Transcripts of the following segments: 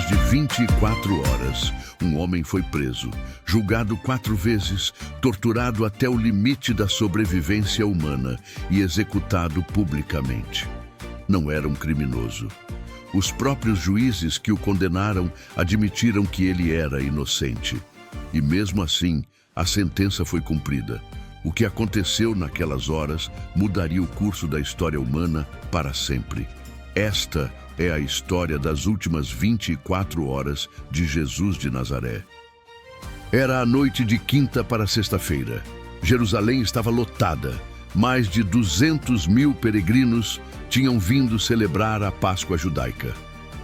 de 24 horas, um homem foi preso, julgado 4 vezes, torturado até o limite da sobrevivência humana e executado publicamente. Não era um criminoso. Os próprios juízes que o condenaram admitiram que ele era inocente. E mesmo assim, a sentença foi cumprida. O que aconteceu naquelas horas mudaria o curso da história humana para sempre. Esta é a história das últimas 24 horas de Jesus de Nazaré. Era a noite de quinta para sexta-feira. Jerusalém estava lotada. Mais de 200.000 peregrinos tinham vindo celebrar a Páscoa judaica.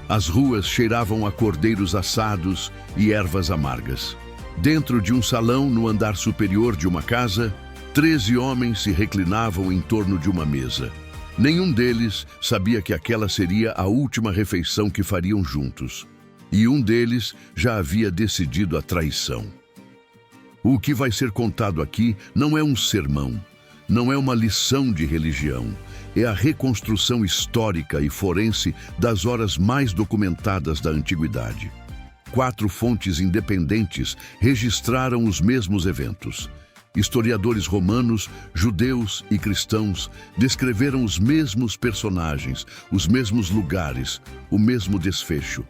As ruas cheiravam a cordeiros assados e ervas amargas. Dentro de um salão no andar superior de uma casa, 13 homens se reclinavam em torno de uma mesa. Nenhum deles sabia que aquela seria a última refeição que fariam juntos. E um deles já havia decidido a traição. O que vai ser contado aqui não é um sermão, não é uma lição de religião. É a reconstrução histórica e forense das horas mais documentadas da antiguidade. 4 fontes independentes registraram os mesmos eventos. Historiadores romanos, judeus e cristãos descreveram os mesmos personagens, os mesmos lugares, o mesmo desfecho.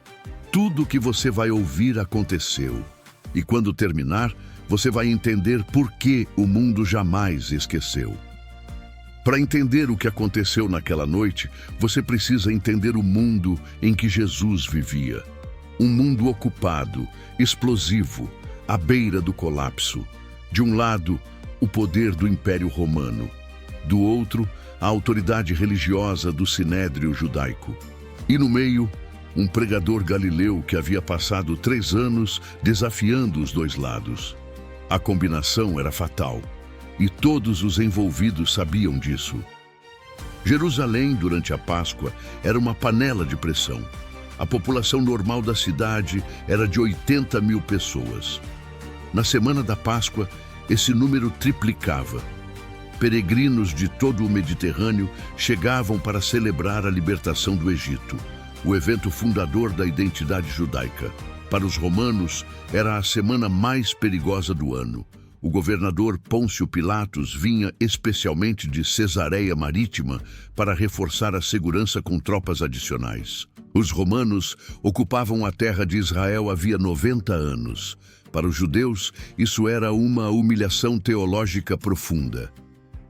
Tudo o que você vai ouvir aconteceu. E quando terminar, você vai entender por que o mundo jamais esqueceu. Para entender o que aconteceu naquela noite, você precisa entender o mundo em que Jesus vivia. Um mundo ocupado, explosivo, à beira do colapso. De um lado, o poder do Império Romano. Do outro, a autoridade religiosa do Sinédrio judaico. E no meio, um pregador galileu que havia passado 3 anos desafiando os dois lados. A combinação era fatal, e todos os envolvidos sabiam disso. Jerusalém, durante a Páscoa, era uma panela de pressão. A população normal da cidade era de 80.000 pessoas. Na semana da Páscoa, esse número triplicava. Peregrinos de todo o Mediterrâneo chegavam para celebrar a libertação do Egito, o evento fundador da identidade judaica. Para os romanos, era a semana mais perigosa do ano. O governador Pôncio Pilatos vinha especialmente de Cesareia Marítima para reforçar a segurança com tropas adicionais. Os romanos ocupavam a terra de Israel havia 90 anos. Para os judeus, isso era uma humilhação teológica profunda.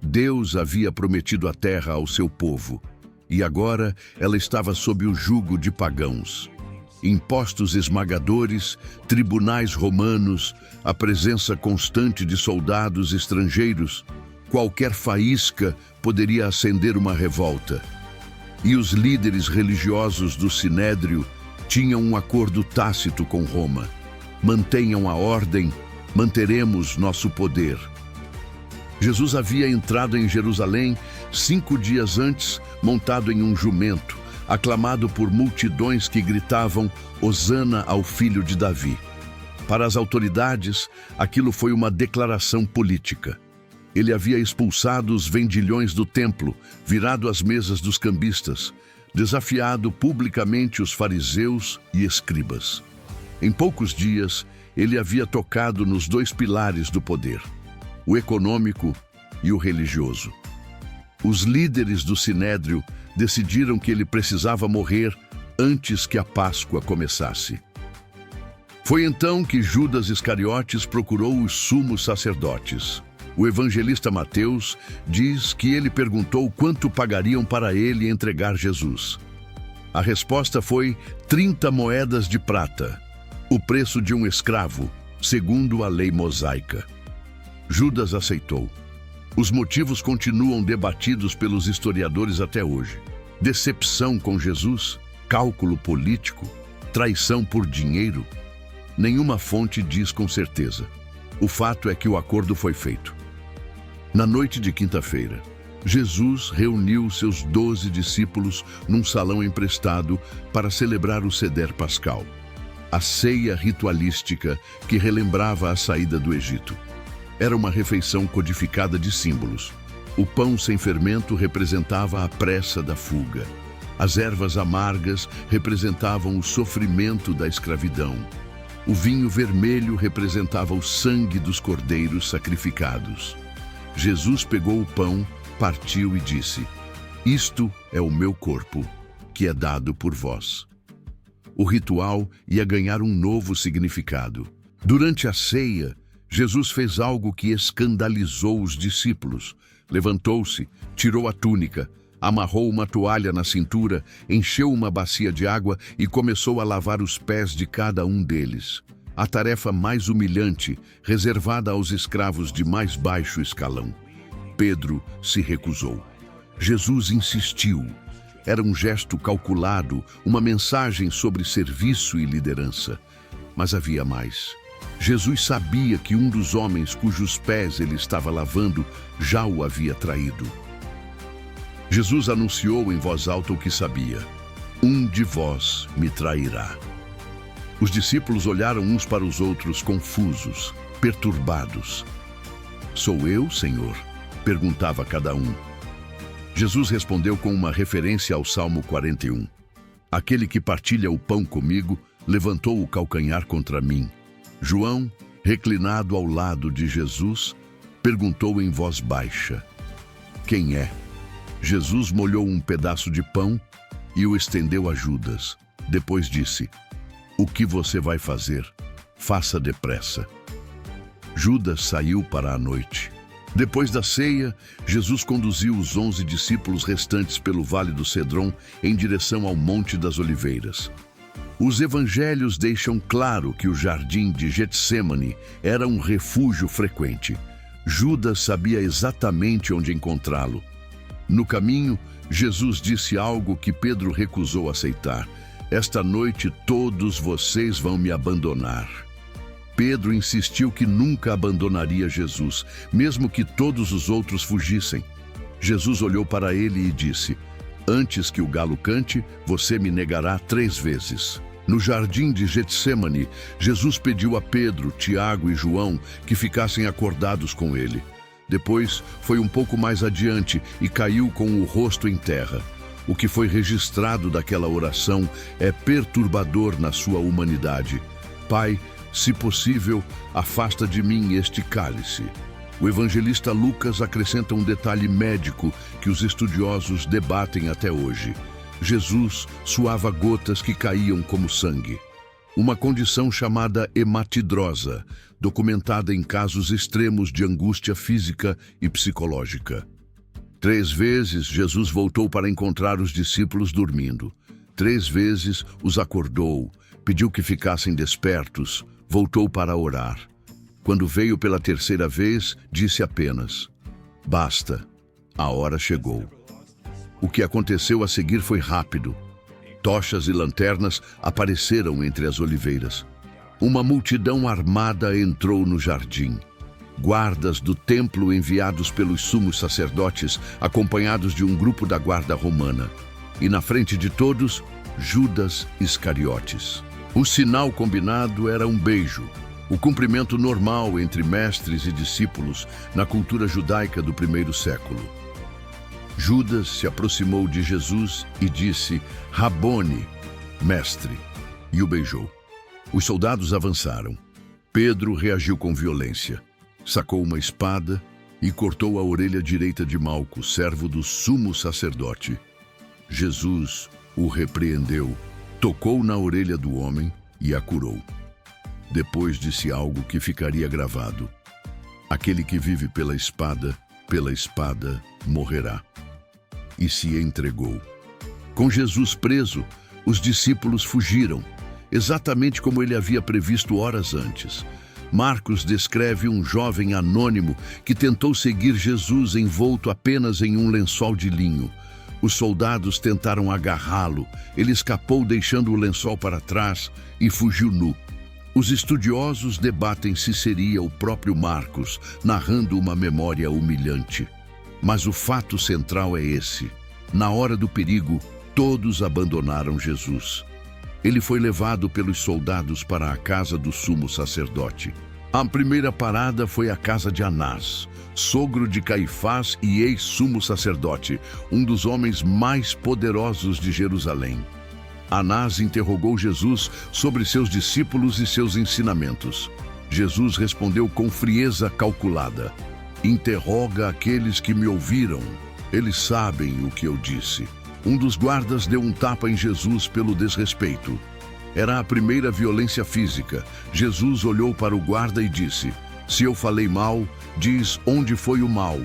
Deus havia prometido a terra ao seu povo, e agora ela estava sob o jugo de pagãos. Impostos esmagadores, tribunais romanos, a presença constante de soldados estrangeiros, qualquer faísca poderia acender uma revolta. E os líderes religiosos do Sinédrio tinham um acordo tácito com Roma. Mantenham a ordem, manteremos nosso poder. Jesus havia entrado em Jerusalém 5 dias antes, montado em um jumento, aclamado por multidões que gritavam Hosana ao filho de Davi. Para as autoridades, aquilo foi uma declaração política. Ele havia expulsado os vendilhões do templo, virado as mesas dos cambistas, desafiado publicamente os fariseus e escribas. Em poucos dias, ele havia tocado nos 2 pilares do poder, o econômico e o religioso. Os líderes do Sinédrio decidiram que ele precisava morrer antes que a Páscoa começasse. Foi então que Judas Iscariotes procurou os sumos sacerdotes. O evangelista Mateus diz que ele perguntou quanto pagariam para ele entregar Jesus. A resposta foi 30 moedas de prata, o preço de um escravo, segundo a lei mosaica. Judas aceitou. Os motivos continuam debatidos pelos historiadores até hoje. Decepção com Jesus, cálculo político, traição por dinheiro. Nenhuma fonte diz com certeza. O fato é que o acordo foi feito. Na noite de quinta-feira, Jesus reuniu seus 12 discípulos num salão emprestado para celebrar o Seder Pascal, a ceia ritualística que relembrava a saída do Egito. Era uma refeição codificada de símbolos. O pão sem fermento representava a pressa da fuga. As ervas amargas representavam o sofrimento da escravidão. O vinho vermelho representava o sangue dos cordeiros sacrificados. Jesus pegou o pão, partiu e disse: "Isto é o meu corpo, que é dado por vós." O ritual ia ganhar um novo significado. Durante a ceia, Jesus fez algo que escandalizou os discípulos. Levantou-se, tirou a túnica, amarrou uma toalha na cintura, encheu uma bacia de água e começou a lavar os pés de cada um deles. A tarefa mais humilhante, reservada aos escravos de mais baixo escalão. Pedro se recusou. Jesus insistiu. Era um gesto calculado, uma mensagem sobre serviço e liderança. Mas havia mais. Jesus sabia que um dos homens cujos pés ele estava lavando já o havia traído. Jesus anunciou em voz alta o que sabia: "Um de vós me trairá." Os discípulos olharam uns para os outros confusos, perturbados. "Sou eu, Senhor?" perguntava cada um. Jesus respondeu com uma referência ao Salmo 41. "Aquele que partilha o pão comigo levantou o calcanhar contra mim." João, reclinado ao lado de Jesus, perguntou em voz baixa: "Quem é?" Jesus molhou um pedaço de pão e o estendeu a Judas. Depois disse: "O que você vai fazer? Faça depressa." Judas saiu para a noite. Depois da ceia, Jesus conduziu os 11 discípulos restantes pelo Vale do Cedron em direção ao Monte das Oliveiras. Os evangelhos deixam claro que o jardim de Getsêmani era um refúgio frequente. Judas sabia exatamente onde encontrá-lo. No caminho, Jesus disse algo que Pedro recusou aceitar: "Esta noite todos vocês vão me abandonar." Pedro insistiu que nunca abandonaria Jesus, mesmo que todos os outros fugissem. Jesus olhou para ele e disse: "Antes que o galo cante, você me negará 3 vezes." No jardim de Getsêmani, Jesus pediu a Pedro, Tiago e João que ficassem acordados com ele. Depois, foi um pouco mais adiante e caiu com o rosto em terra. O que foi registrado daquela oração é perturbador na sua humanidade. "Pai, se possível, afasta de mim este cálice." O evangelista Lucas acrescenta um detalhe médico que os estudiosos debatem até hoje. Jesus suava gotas que caíam como sangue. Uma condição chamada hematidrosa, documentada em casos extremos de angústia física e psicológica. 3 vezes Jesus voltou para encontrar os discípulos dormindo. 3 vezes os acordou, pediu que ficassem despertos, voltou para orar. Quando veio pela 3ª vez, disse apenas: "Basta, a hora chegou." O que aconteceu a seguir foi rápido. Tochas e lanternas apareceram entre as oliveiras. Uma multidão armada entrou no jardim. Guardas do templo enviados pelos sumos sacerdotes, acompanhados de um grupo da guarda romana. E na frente de todos, Judas Iscariotes. O sinal combinado era um beijo, o cumprimento normal entre mestres e discípulos na cultura judaica do 1º século. Judas se aproximou de Jesus e disse: "Rabone, mestre", e o beijou. Os soldados avançaram. Pedro reagiu com violência. Sacou uma espada e cortou a orelha direita de Malco, servo do sumo sacerdote. Jesus o repreendeu, tocou na orelha do homem e a curou. Depois disse algo que ficaria gravado: "Aquele que vive pela espada morrerá." E se entregou. Com Jesus preso, os discípulos fugiram, exatamente como ele havia previsto horas antes. Marcos descreve um jovem anônimo que tentou seguir Jesus envolto apenas em um lençol de linho. Os soldados tentaram agarrá-lo, ele escapou deixando o lençol para trás e fugiu nu. Os estudiosos debatem se seria o próprio Marcos narrando uma memória humilhante. Mas o fato central é esse: na hora do perigo, todos abandonaram Jesus. Ele foi levado pelos soldados para a casa do sumo sacerdote. A primeira parada foi a casa de Anás, sogro de Caifás e ex-sumo sacerdote, um dos homens mais poderosos de Jerusalém. Anás interrogou Jesus sobre seus discípulos e seus ensinamentos. Jesus respondeu com frieza calculada: "Interroga aqueles que me ouviram. Eles sabem o que eu disse." Um dos guardas deu um tapa em Jesus pelo desrespeito. Era a primeira violência física. Jesus olhou para o guarda e disse: "Se eu falei mal, diz onde foi o mal.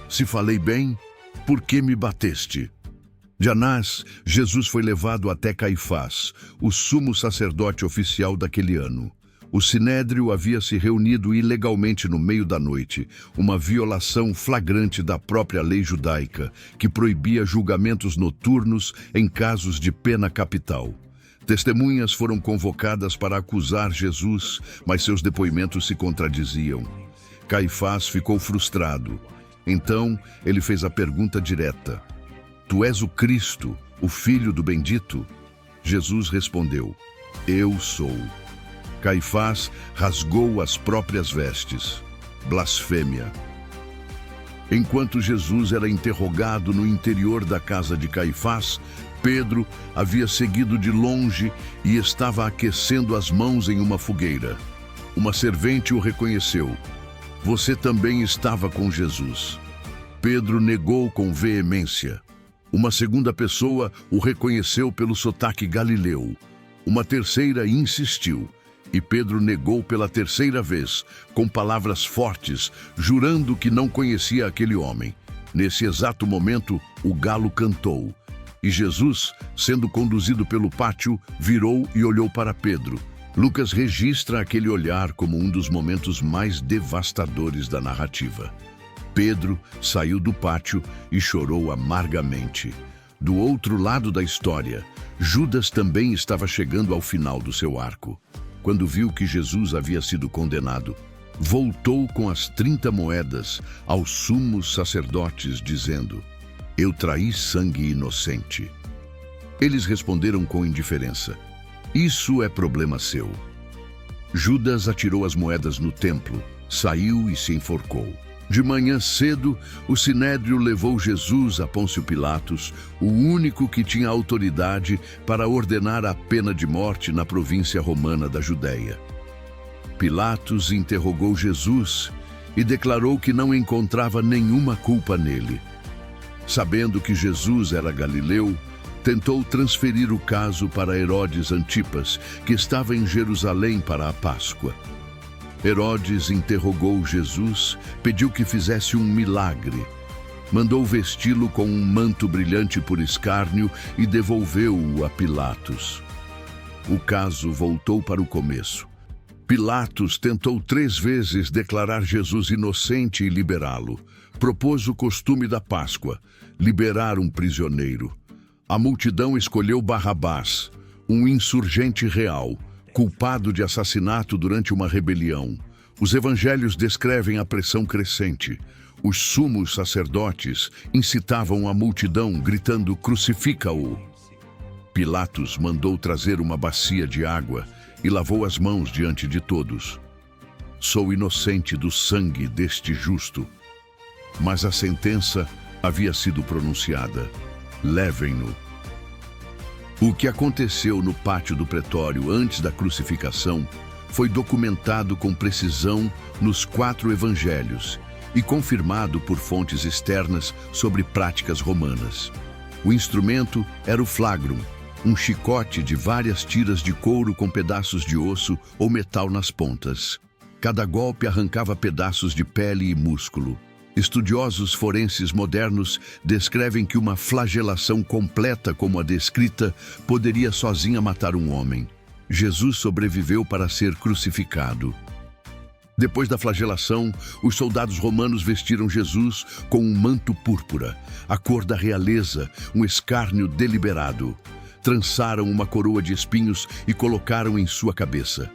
Se falei bem, por que me bateste?" De Anás, Jesus foi levado até Caifás, o sumo sacerdote oficial daquele ano. O sinédrio havia se reunido ilegalmente no meio da noite, uma violação flagrante da própria lei judaica, que proibia julgamentos noturnos em casos de pena capital. Testemunhas foram convocadas para acusar Jesus, mas seus depoimentos se contradiziam. Caifás ficou frustrado. Então, ele fez a pergunta direta: "Tu és o Cristo, o Filho do Bendito?" Jesus respondeu: "Eu sou." Caifás rasgou as próprias vestes. Blasfêmia. Enquanto Jesus era interrogado no interior da casa de Caifás, Pedro havia seguido de longe e estava aquecendo as mãos em uma fogueira. Uma servente o reconheceu: "Você também estava com Jesus." Pedro negou com veemência. Uma segunda pessoa o reconheceu pelo sotaque galileu. Uma terceira insistiu. E Pedro negou pela terceira vez, com palavras fortes, jurando que não conhecia aquele homem. Nesse exato momento, o galo cantou. E Jesus, sendo conduzido pelo pátio, virou e olhou para Pedro. Lucas registra aquele olhar como um dos momentos mais devastadores da narrativa. Pedro saiu do pátio e chorou amargamente. Do outro lado da história, Judas também estava chegando ao final do seu arco. Quando viu que Jesus havia sido condenado, voltou com as 30 moedas aos sumos sacerdotes, dizendo: "Eu traí sangue inocente." Eles responderam com indiferença: "Isso é problema seu." Judas atirou as moedas no templo, saiu e se enforcou. De manhã cedo, o sinédrio levou Jesus a Pôncio Pilatos, o único que tinha autoridade para ordenar a pena de morte na província romana da Judéia. Pilatos interrogou Jesus e declarou que não encontrava nenhuma culpa nele. Sabendo que Jesus era galileu, tentou transferir o caso para Herodes Antipas, que estava em Jerusalém para a Páscoa. Herodes interrogou Jesus, pediu que fizesse um milagre. Mandou vesti-lo com um manto brilhante por escárnio e devolveu-o a Pilatos. O caso voltou para o começo. Pilatos tentou 3 vezes declarar Jesus inocente e liberá-lo. Propôs o costume da Páscoa, liberar um prisioneiro. A multidão escolheu Barrabás, um insurgente real, culpado de assassinato durante uma rebelião. Os evangelhos descrevem a pressão crescente. Os sumos sacerdotes incitavam a multidão, gritando: "Crucifica-o!" Pilatos mandou trazer uma bacia de água e lavou as mãos diante de todos. "Sou inocente do sangue deste justo." Mas a sentença havia sido pronunciada: "Levem-no." O que aconteceu no pátio do pretório antes da crucificação foi documentado com precisão nos 4 evangelhos e confirmado por fontes externas sobre práticas romanas. O instrumento era o flagrum, um chicote de várias tiras de couro com pedaços de osso ou metal nas pontas. Cada golpe arrancava pedaços de pele e músculo. Estudiosos forenses modernos descrevem que uma flagelação completa como a descrita poderia sozinha matar um homem. Jesus sobreviveu para ser crucificado. Depois da flagelação, os soldados romanos vestiram Jesus com um manto púrpura, a cor da realeza, um escárnio deliberado. Trançaram uma coroa de espinhos e colocaram em sua cabeça.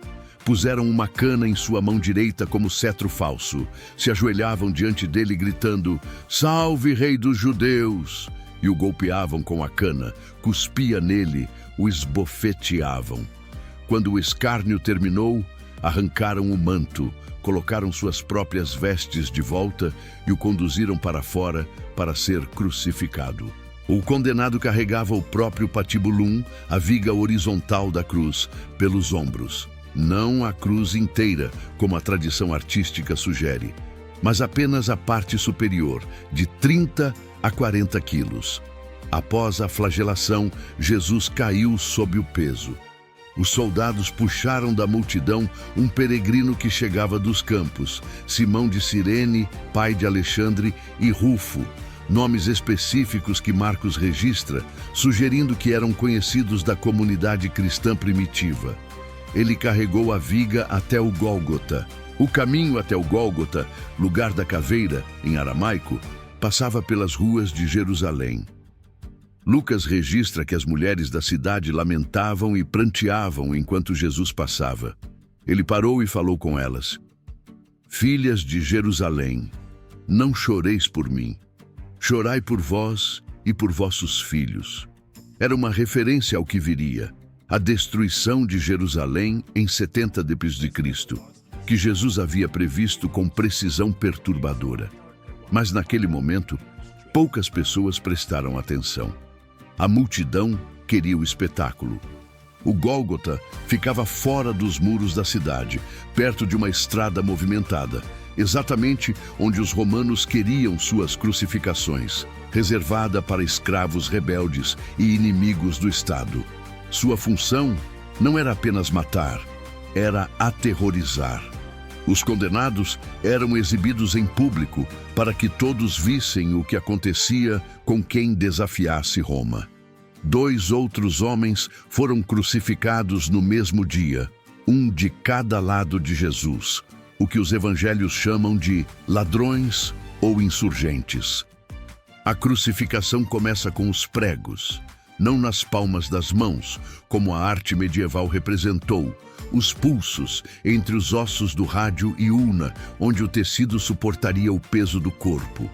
Puseram uma cana em sua mão direita como cetro falso. Se ajoelhavam diante dele gritando: "Salve, Rei dos Judeus!" E o golpeavam com a cana, cuspia nele, o esbofeteavam. Quando o escárnio terminou, arrancaram o manto, colocaram suas próprias vestes de volta e o conduziram para fora para ser crucificado. O condenado carregava o próprio patibulum, a viga horizontal da cruz, pelos ombros. Não a cruz inteira, como a tradição artística sugere, mas apenas a parte superior, de 30 a 40 quilos. Após a flagelação, Jesus caiu sob o peso. Os soldados puxaram da multidão um peregrino que chegava dos campos, Simão de Cirene, pai de Alexandre, e Rufo, nomes específicos que Marcos registra, sugerindo que eram conhecidos da comunidade cristã primitiva. Ele carregou a viga até o Gólgota. O caminho até o Gólgota, lugar da caveira, em aramaico, passava pelas ruas de Jerusalém. Lucas registra que as mulheres da cidade lamentavam e pranteavam enquanto Jesus passava. Ele parou e falou com elas: "Filhas de Jerusalém, não choreis por mim. Chorai por vós e por vossos filhos." Era uma referência ao que viria, a destruição de Jerusalém em 70 d.C., que Jesus havia previsto com precisão perturbadora. Mas naquele momento, poucas pessoas prestaram atenção. A multidão queria o espetáculo. O Gólgota ficava fora dos muros da cidade, perto de uma estrada movimentada, exatamente onde os romanos queriam suas crucificações, reservada para escravos rebeldes e inimigos do Estado. Sua função não era apenas matar, era aterrorizar. Os condenados eram exibidos em público para que todos vissem o que acontecia com quem desafiasse Roma. 2 outros homens foram crucificados no mesmo dia, um de cada lado de Jesus, o que os evangelhos chamam de ladrões ou insurgentes. A crucificação começa com os pregos, não nas palmas das mãos, como a arte medieval representou, os pulsos entre os ossos do rádio e ulna, onde o tecido suportaria o peso do corpo.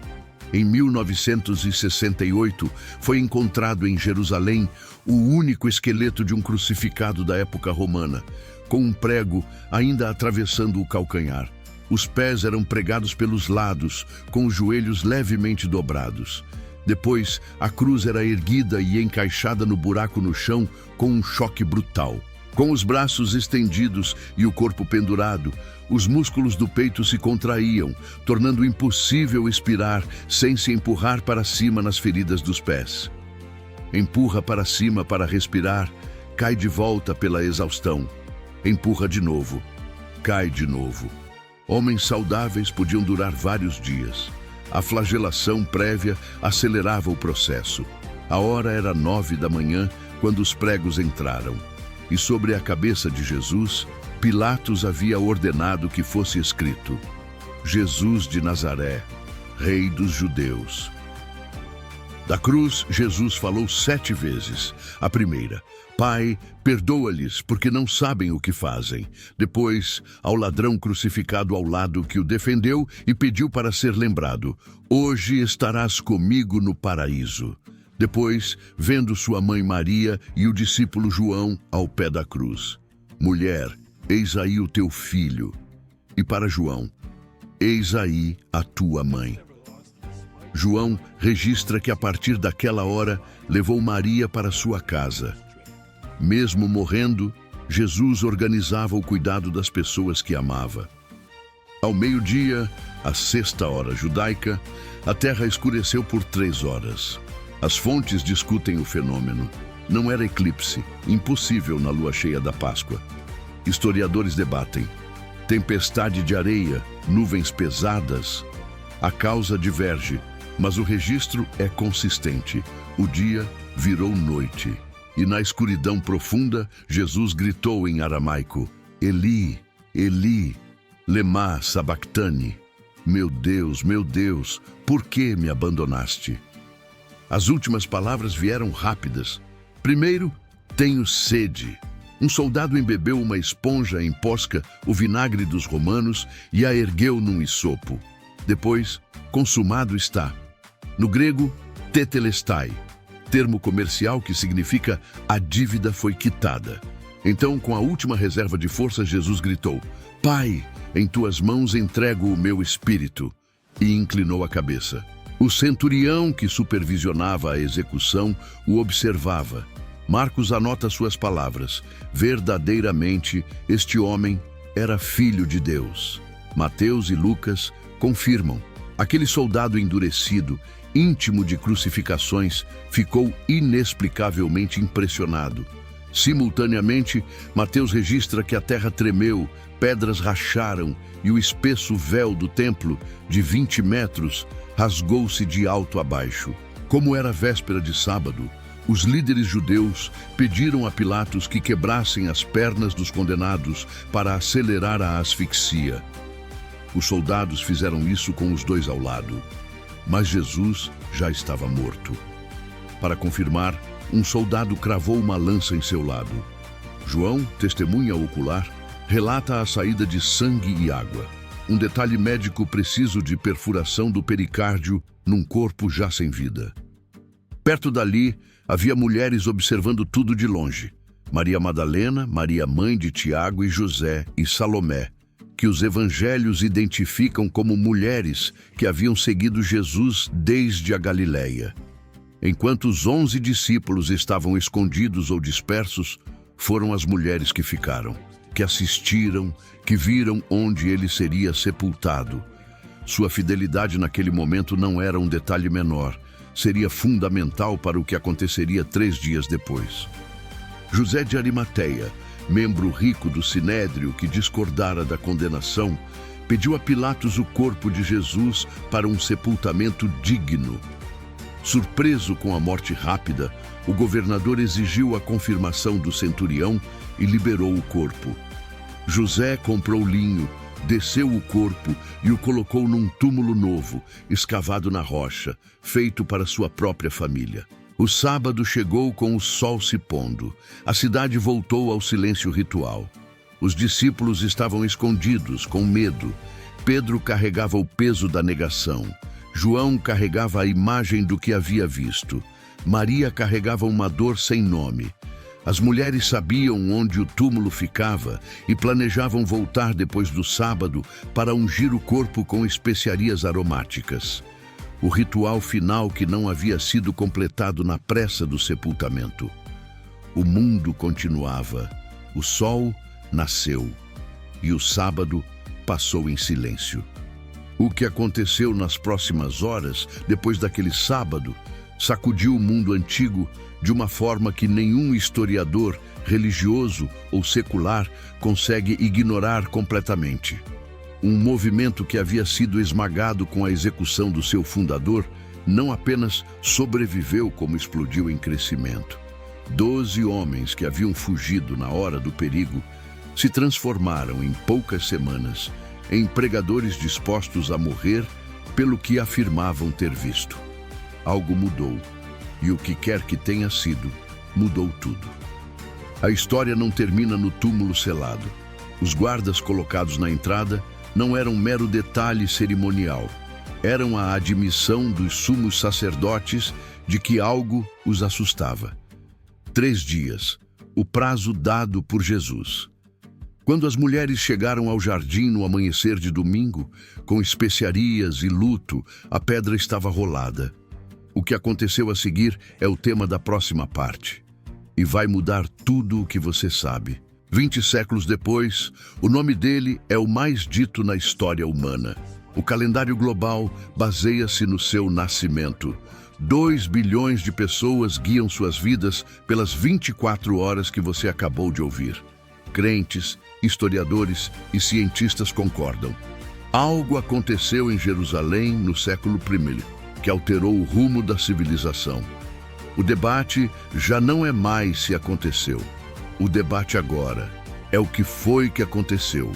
Em 1968, foi encontrado em Jerusalém o único esqueleto de um crucificado da época romana, com um prego ainda atravessando o calcanhar. Os pés eram pregados pelos lados, com os joelhos levemente dobrados. Depois, a cruz era erguida e encaixada no buraco no chão com um choque brutal. Com os braços estendidos e o corpo pendurado, os músculos do peito se contraíam, tornando impossível expirar sem se empurrar para cima nas feridas dos pés. Empurra para cima para respirar, cai de volta pela exaustão. Empurra de novo, cai de novo. Homens saudáveis podiam durar vários dias. A flagelação prévia acelerava o processo. A hora era 9 da manhã quando os pregos entraram. E sobre a cabeça de Jesus, Pilatos havia ordenado que fosse escrito: Jesus de Nazaré, Rei dos Judeus. Da cruz, Jesus falou 7 vezes. A primeira: Pai, perdoa-lhes, porque não sabem o que fazem. Depois, ao ladrão crucificado ao lado que o defendeu e pediu para ser lembrado: Hoje estarás comigo no paraíso. Depois, vendo sua mãe Maria e o discípulo João ao pé da cruz: Mulher, eis aí o teu filho. E para João: Eis aí a tua mãe. João registra que a partir daquela hora levou Maria para sua casa. Mesmo morrendo, Jesus organizava o cuidado das pessoas que amava. Ao meio-dia, à 6ª hora judaica, a terra escureceu por 3 horas. As fontes discutem o fenômeno. Não era eclipse, impossível na lua cheia da Páscoa. Historiadores debatem. Tempestade de areia, nuvens pesadas. A causa diverge, mas o registro é consistente. O dia virou noite. E na escuridão profunda, Jesus gritou em aramaico: Eli, Eli, lema sabactani. Meu Deus, por que me abandonaste? As últimas palavras vieram rápidas. Primeiro, tenho sede. Um soldado embebeu uma esponja em posca, o vinagre dos romanos, e a ergueu num isopo. Depois, consumado está. No grego, tetelestai, termo comercial que significa a dívida foi quitada. Então, com a última reserva de força, Jesus gritou: Pai, em tuas mãos entrego o meu espírito, e inclinou a cabeça. O centurião que supervisionava a execução o observava. Marcos anota suas palavras: verdadeiramente, este homem era filho de Deus. Mateus e Lucas confirmam. Aquele soldado endurecido, íntimo de crucificações, ficou inexplicavelmente impressionado. Simultaneamente, Mateus registra que a terra tremeu, pedras racharam e o espesso véu do templo, de 20 metros, rasgou-se de alto a baixo. Como era véspera de sábado, os líderes judeus pediram a Pilatos que quebrassem as pernas dos condenados para acelerar a asfixia. Os soldados fizeram isso com os dois ao lado, mas Jesus já estava morto. Para confirmar, um soldado cravou uma lança em seu lado. João, testemunha ocular, relata a saída de sangue e água. Um detalhe médico preciso de perfuração do pericárdio num corpo já sem vida. Perto dali, havia mulheres observando tudo de longe. Maria Madalena, Maria mãe de Tiago e José e Salomé, que os evangelhos identificam como mulheres que haviam seguido Jesus desde a Galileia. Enquanto os 11 discípulos estavam escondidos ou dispersos, foram as mulheres que ficaram, que assistiram, que viram onde ele seria sepultado. Sua fidelidade naquele momento não era um detalhe menor, seria fundamental para o que aconteceria 3 dias depois. José de Arimateia, membro rico do Sinédrio que discordara da condenação, pediu a Pilatos o corpo de Jesus para um sepultamento digno. Surpreso com a morte rápida, o governador exigiu a confirmação do centurião e liberou o corpo. José comprou linho, desceu o corpo e o colocou num túmulo novo, escavado na rocha, feito para sua própria família. O sábado chegou com o sol se pondo. A cidade voltou ao silêncio ritual. Os discípulos estavam escondidos, com medo. Pedro carregava o peso da negação. João carregava a imagem do que havia visto. Maria carregava uma dor sem nome. As mulheres sabiam onde o túmulo ficava e planejavam voltar depois do sábado para ungir o corpo com especiarias aromáticas. O ritual final que não havia sido completado na pressa do sepultamento. O mundo continuava. O sol nasceu e o sábado passou em silêncio. O que aconteceu nas próximas horas, depois daquele sábado, sacudiu o mundo antigo de uma forma que nenhum historiador, religioso ou secular, consegue ignorar completamente. Um movimento que havia sido esmagado com a execução do seu fundador, não apenas sobreviveu, como explodiu em crescimento. 12 homens que haviam fugido na hora do perigo se transformaram em poucas semanas em pregadores dispostos a morrer pelo que afirmavam ter visto. Algo mudou, e o que quer que tenha sido, mudou tudo. A história não termina no túmulo selado. Os guardas colocados na entrada não eram mero detalhe cerimonial. Eram a admissão dos sumos sacerdotes de que algo os assustava. 3 dias, o prazo dado por Jesus. Quando as mulheres chegaram ao jardim no amanhecer de domingo, com especiarias e luto, a pedra estava rolada. O que aconteceu a seguir é o tema da próxima parte. E vai mudar tudo o que você sabe. 20 séculos depois, o nome dele é o mais dito na história humana. O calendário global baseia-se no seu nascimento. 2 bilhões de pessoas guiam suas vidas pelas 24 horas que você acabou de ouvir. Crentes, historiadores e cientistas concordam. Algo aconteceu em Jerusalém no século I, que alterou o rumo da civilização. O debate já não é mais se aconteceu. O debate agora é o que foi que aconteceu.